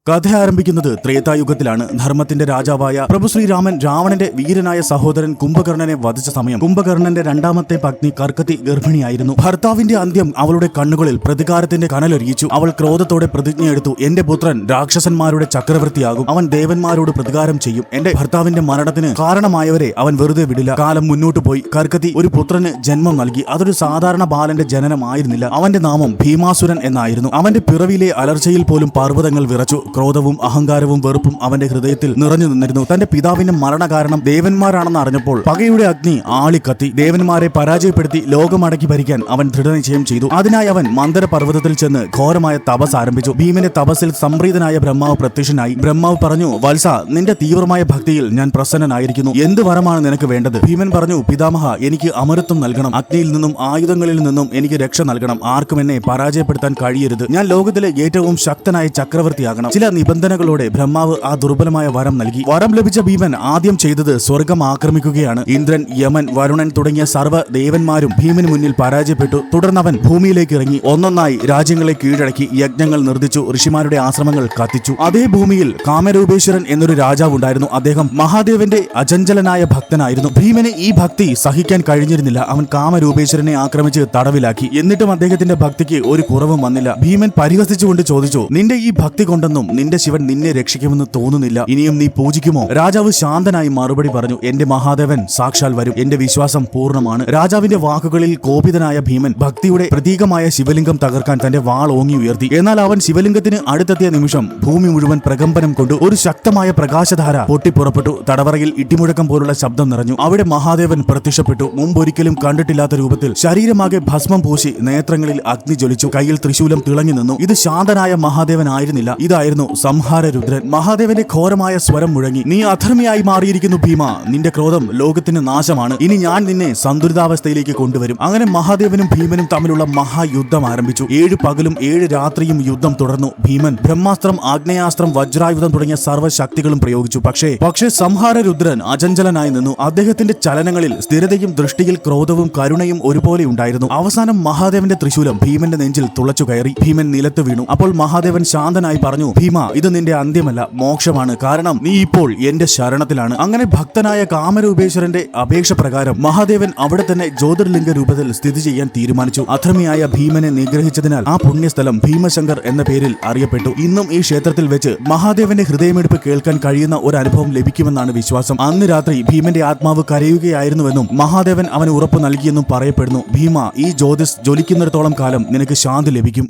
കഥ ആരംഭിക്കുന്നത് ത്രേതായുഗത്തിലാണ്. ധർമ്മത്തിന്റെ രാജാവായ പ്രഭു ശ്രീരാമൻ രാവണന്റെ വീരനായ സഹോദരൻ കുംഭകർണനെ വധിച്ച സമയം കുംഭകർണന്റെ രണ്ടാമത്തെ പത്നി കർക്കതി ഗർഭിണിയായിരുന്നു. ഭർത്താവിന്റെ അന്ത്യം അവളുടെ കണ്ണുകളിൽ പ്രതികാരത്തിന്റെ കനലൊരിയിച്ചു. അവൾ ക്രോധത്തോടെ പ്രതിജ്ഞയെടുത്തു, എന്റെ പുത്രൻ രാക്ഷസന്മാരുടെ ചക്രവർത്തിയാകും, അവൻ ദേവന്മാരോട് പ്രതികാരം ചെയ്യും, എന്റെ ഭർത്താവിന്റെ മരണത്തിന് കാരണമായവരെ അവൻ വെറുതെ വിടില്ല. കാലം മുന്നോട്ടു പോയി. കർക്കതി ഒരു പുത്രന് ജന്മം നൽകി. അതൊരു സാധാരണ ബാലന്റെ ജനനമായിരുന്നില്ല. അവന്റെ നാമം ഭീമാസുരൻ എന്നായിരുന്നു. അവന്റെ പിറവിയിലെ അലർച്ചയിൽ പോലും പർവ്വതങ്ങൾ വിറച്ചു. ക്രോധവും അഹങ്കാരവും വെറുപ്പും അവന്റെ ഹൃദയത്തിൽ നിറഞ്ഞു നിന്നിരുന്നു. തന്റെ പിതാവിന്റെ മരണകാരണം ദേവന്മാരാണെന്ന് അറിഞ്ഞപ്പോൾ പകയുടെ അഗ്നി ആളിക്കത്തി. ദേവന്മാരെ പരാജയപ്പെടുത്തി ലോകമടക്കി ഭരിക്കാൻ അവൻ ദൃഢനിശ്ചയം ചെയ്തു. അതിനായി അവൻ മന്ദര പർവ്വതത്തിൽ ചെന്ന് ഘോരമായ തപസ് ആരംഭിച്ചു. ഭീമന്റെ തപസ്സിൽ സംപ്രീതനായ ബ്രഹ്മാവ് പ്രത്യക്ഷനായി. ബ്രഹ്മാവ് പറഞ്ഞു, വത്സ, നിന്റെ തീവ്രമായ ഭക്തിയിൽ ഞാൻ പ്രസന്നനായിരിക്കുന്നു. എന്ത് വരമാണ് നിനക്ക് വേണ്ടത്? ഭീമൻ പറഞ്ഞു, പിതാമഹ, എനിക്ക് അമരത്വം നൽകണം. അഗ്നിയിൽ നിന്നും ആയുധങ്ങളിൽ നിന്നും എനിക്ക് രക്ഷ നൽകണം. ആർക്കും എന്നെ പരാജയപ്പെടുത്താൻ കഴിയരുത്. ഞാൻ ലോകത്തിലെ ഏറ്റവും ശക്തനായ ചക്രവർത്തിയാകണം. ചില നിബന്ധനകളോടെ ബ്രഹ്മാവ് ആ ദുർബലമായ വരം നൽകി. വരം ലഭിച്ച ഭീമൻ ആദ്യം ചെയ്തത് സ്വർഗം ആക്രമിക്കുകയാണ്. ഇന്ദ്രൻ, യമൻ, വരുണൻ തുടങ്ങിയ സർവ്വ ദേവന്മാരും ഭീമന് മുന്നിൽ പരാജയപ്പെട്ടു. തുടർന്ന് അവൻ ഭൂമിയിലേക്ക് ഇറങ്ങി ഒന്നൊന്നായി രാജ്യങ്ങളെ കീഴടക്കി. യജ്ഞങ്ങൾ നിർദ്ദിച്ചു. ഋഷിമാരുടെ ആശ്രമങ്ങൾ കത്തിച്ചു. അതേ ഭൂമിയിൽ കാമരൂപേശ്വരൻ എന്നൊരു രാജാവ് ഉണ്ടായിരുന്നു. അദ്ദേഹം മഹാദേവന്റെ അചഞ്ചലനായ ഭക്തനായിരുന്നു. ഭീമന് ഈ ഭക്തി സഹിക്കാൻ കഴിഞ്ഞിരുന്നില്ല. അവൻ കാമരൂപേശ്വരനെ ആക്രമിച്ച് തടവിലാക്കി. എന്നിട്ടും അദ്ദേഹത്തിന്റെ ഭക്തിക്ക് ഒരു കുറവും വന്നില്ല. ഭീമൻ പരിഹസിച്ചുകൊണ്ട് ചോദിച്ചു, നിന്റെ ഈ ഭക്തി കൊണ്ടൊന്നും നിന്റെ ശിവൻ നിന്നെ രക്ഷിക്കുമെന്ന് തോന്നുന്നില്ല. ഇനിയും നീ പൂജിക്കുമോ? രാജാവ് ശാന്തനായി മറുപടി പറഞ്ഞു, എന്റെ മഹാദേവൻ സാക്ഷാൽ വരും. എന്റെ വിശ്വാസം പൂർണ്ണമാണ്. രാജാവിന്റെ വാക്കുകളിൽ കോപിതനായ ഭീമൻ ഭക്തിയുടെ പ്രതീകമായ ശിവലിംഗം തകർക്കാൻ തന്റെ വാൾ ഓങ്ങി ഉയർത്തി. എന്നാൽ അവൻ ശിവലിംഗത്തിന് അടുത്തെത്തിയ നിമിഷം ഭൂമി മുഴുവൻ പ്രകമ്പനം കൊണ്ടു ഒരു ശക്തമായ പ്രകാശധാര പൊട്ടിപ്പുറപ്പെട്ടു. തടവറയിൽ ഇടിമുഴക്കം പോലുള്ള ശബ്ദം നിറഞ്ഞു. അവിടെ മഹാദേവൻ പ്രത്യക്ഷപ്പെട്ടു. മുമ്പൊരിക്കലും കണ്ടിട്ടില്ലാത്ത രൂപത്തിൽ. ശരീരമാകെ ഭസ്മം പൂശി, നേത്രങ്ങളിൽ അഗ്നി ജ്വലിച്ചു. കയ്യിൽ ത്രിശൂലം തിളങ്ങി നിന്നു. ഇത് ശാന്തനായ മഹാദേവൻ ആയിരുന്നില്ല. ഇതായിരുന്നു സംഹാരരുദ്രൻ. മഹാദേവന്റെ ഘോരമായ സ്വരം മുഴങ്ങി, നീ അധർമ്മിയായി മാറിയിരിക്കുന്നു ഭീമ. നിന്റെ ക്രോധം ലോകത്തിന് നാശമാണ്. ഇനി ഞാൻ നിന്നെ സന്തുലിതാവസ്ഥയിലേക്ക് കൊണ്ടുവരും. അങ്ങനെ മഹാദേവനും ഭീമനും തമ്മിലുള്ള മഹായുദ്ധം ആരംഭിച്ചു. 7 പകലും 7 രാത്രിയും യുദ്ധം തുടർന്നു. ഭീമൻ ബ്രഹ്മാസ്ത്രം, ആഗ്നേയാസ്ത്രം, വജ്രായുധം തുടങ്ങിയ സർവ്വശക്തികളും പ്രയോഗിച്ചു. പക്ഷേ സംഹാരരുദ്രൻ അചഞ്ചലനായി നിന്നു. അദ്ദേഹത്തിന്റെ ചലനങ്ങളിൽ സ്ഥിരതയും ദൃഷ്ടിയിൽ ക്രോധവും കരുണയും ഒരുപോലെ ഉണ്ടായിരുന്നു. അവസാനം മഹാദേവന്റെ ത്രിശൂലം ഭീമന്റെ നെഞ്ചിൽ തുളച്ചു കയറി. ഭീമൻ നിലത്ത് വീണു. അപ്പോൾ മഹാദേവൻ ശാന്തനായി പറഞ്ഞു, ഭീമ, ഇത് നിന്റെ അന്ത്യമല്ല, മോക്ഷമാണ്. കാരണം നീ ഇപ്പോൾ എന്റെ ശരണത്തിലാണ്. അങ്ങനെ ഭക്തനായ കാമരൂപേശ്വരന്റെ അപേക്ഷ പ്രകാരം മഹാദേവൻ അവിടെ തന്നെ ജ്യോതിർലിംഗ രൂപത്തിൽ സ്ഥിതി ചെയ്യാൻ തീരുമാനിച്ചു. അധർമ്മിയായ ഭീമനെ നിഗ്രഹിച്ചതിനാൽ ആ പുണ്യസ്ഥലം ഭീമശങ്കർ എന്ന പേരിൽ അറിയപ്പെട്ടു. ഇന്നും ഈ ക്ഷേത്രത്തിൽ വെച്ച് മഹാദേവന്റെ ഹൃദയമെടുപ്പ് കേൾക്കാൻ കഴിയുന്ന ഒരു അനുഭവം ലഭിക്കുമെന്നാണ് വിശ്വാസം. അന്ന് രാത്രി ഭീമന്റെ ആത്മാവ് കരയുകയായിരുന്നുവെന്നും മഹാദേവൻ അവന് ഉറപ്പ് നൽകിയെന്നും പറയപ്പെടുന്നു. ഭീമ, ഈ ജ്യോതിസ് ജ്വലിക്കുന്നിടത്തോളം കാലം നിനക്ക് ശാന്തി ലഭിക്കും.